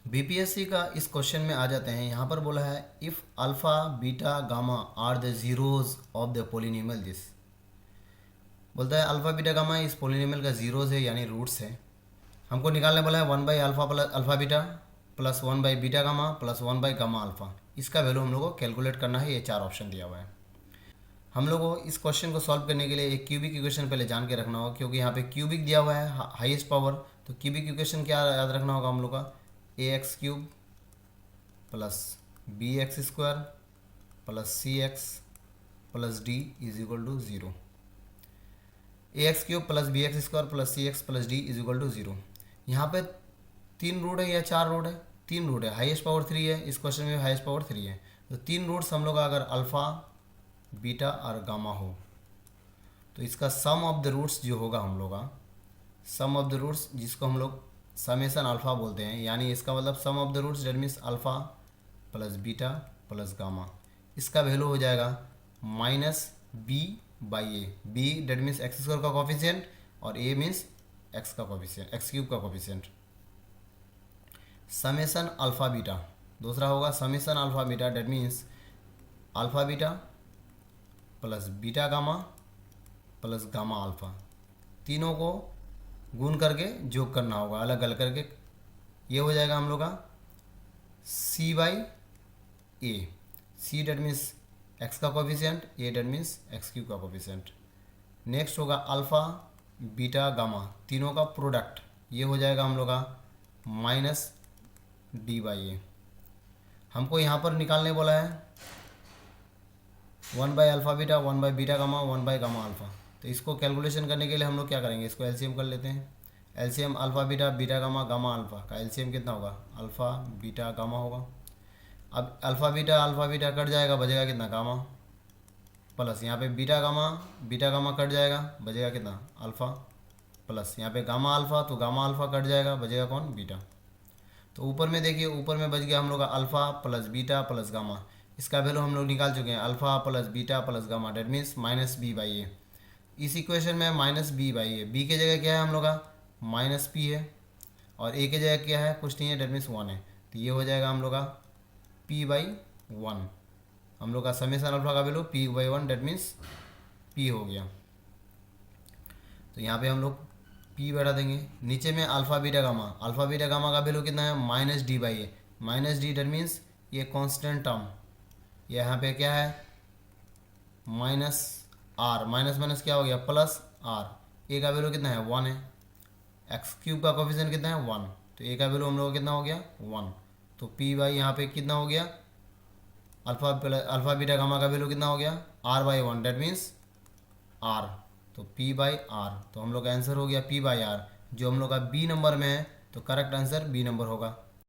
BPSC का इस question में आ जाते हैं। यहाँ पर बोला है if alpha beta gamma are the zeros of the polynomial this. बोलता है अल्फ़ा बीटा गामा इस पोलिनोमियल का जीरोज है यानी रूट्स है। हमको निकालने बोला है 1/अल्फ़ा प्लस अल्फ़ा बीटा प्लस 1/बीटा गामा प्लस 1/गामा अल्फ़ा। इसका वैल्यू हम लोग को कैलकुलेट करना है। ये 4 ऑप्शन दिया हुआ है। हम लोग को इस क्वेश्चन को सॉल्व करने के लिए एक क्यूबिक इक्वेशन पहले जान के रखना होगा, क्योंकि यहाँ पे क्यूबिक दिया हुआ है हाईएस्ट पावर। तो क्यूबिक इक्वेशन क्या याद रखना होगा हम लोग का, ax³ plus bx² plus cx plus d is equal to 0। ax³ plus bx² plus cx plus d is equal to 0। यहाँ पे 3 रूट है या 4 रूट है? 3 रूट है। हाईएस्ट पावर 3 है। इस क्वेश्चन में हाईएस्ट पावर 3 है। तो 3 रूट्स हम लोग का अगर अल्फ़ा बीटा और गामा हो तो इसका सम ऑफ द रूट्स जो होगा हम लोग का, सम ऑफ द रूट्स जिसको हम लोग समेसन अल्फ़ा बोलते हैं, यानी इसका मतलब sum of the roots that means alpha plus beta plus gamma. इसका वैल्यू हो जाएगा -b/a। b that means x² का कोफिशिएंट और a मीन्स x का कोफिशिएंट, x³ का कोफिशिएंट। समेसन अल्फ़ा बीटा दूसरा होगा summation alpha beta date means alpha beta plus beta gamma plus gamma alpha. तीनों को गुण करके जोड़ करना होगा अलग अलग करके। ये हो जाएगा हम लोग का c/a। c that means x का coefficient, a that means x³ का कोफिशिएंट। नेक्स्ट होगा अल्फ़ा बीटा गामा, तीनों का प्रोडक्ट। ये हो जाएगा हम लोग का -d/a। हमको यहाँ पर निकालने बोला है 1/अल्फ़ा बीटा 1/बीटा गामा 1/गामा अल्फ़ा। तो इसको कैलकुलेशन करने के लिए हम लोग क्या करेंगे, इसको एलसीएम कर लेते हैं। LCM alpha beta beta gamma gamma alpha का एलसीएम कितना होगा, अल्फ़ा बीटा गामा होगा। अब अल्फ़ा बीटा कट जाएगा, बचेगा कितना, गामा प्लस यहाँ पे बीटा गामा कट जाएगा, बचेगा कितना, अल्फ़ा प्लस यहाँ पे गामा अल्फ़ा, तो गामा अल्फ़ा कट जाएगा, बचेगा कौन, बीटा। तो ऊपर में देखिए, ऊपर में बच गया हम लोग का alpha plus beta plus gamma. इसका वैल्यू हम लोग निकाल चुके हैं, alpha plus beta plus gamma that means -b/a। इस इक्वेशन में -b/a, b के जगह क्या है हम लोग का -p है और a के जगह क्या है, कुछ नहीं है, डेट मीन्स 1 है। तो ये हो जाएगा हम लोग का p/1। हम लोग का समेसन अल्फ़ा का value p/1 that means p हो गया। तो यहाँ पे हम लोग p बैठा देंगे। नीचे में अल्फ़ा बीटा गामा का वैल्यू कितना है, -d/a। -d डेट मीन्स ये कांस्टेंट टर्म, यहाँ पे क्या है -r, माइनस क्या हो गया, प्लस r। a का वैल्यू कितना है, 1 है। x³ का कोफिशिएंट कितना है, 1। तो a का वैल्यू हम लोग का कितना हो गया, 1। तो p बाई यहाँ पे कितना हो गया, अल्फ़ा बीटा गामा का वैल्यू कितना हो गया, r/1 डेट मीन्स r। तो p/r। तो हम लोग का आंसर हो गया p/r, जो हम लोग का बी नंबर में है। तो करेक्ट आंसर बी नंबर होगा।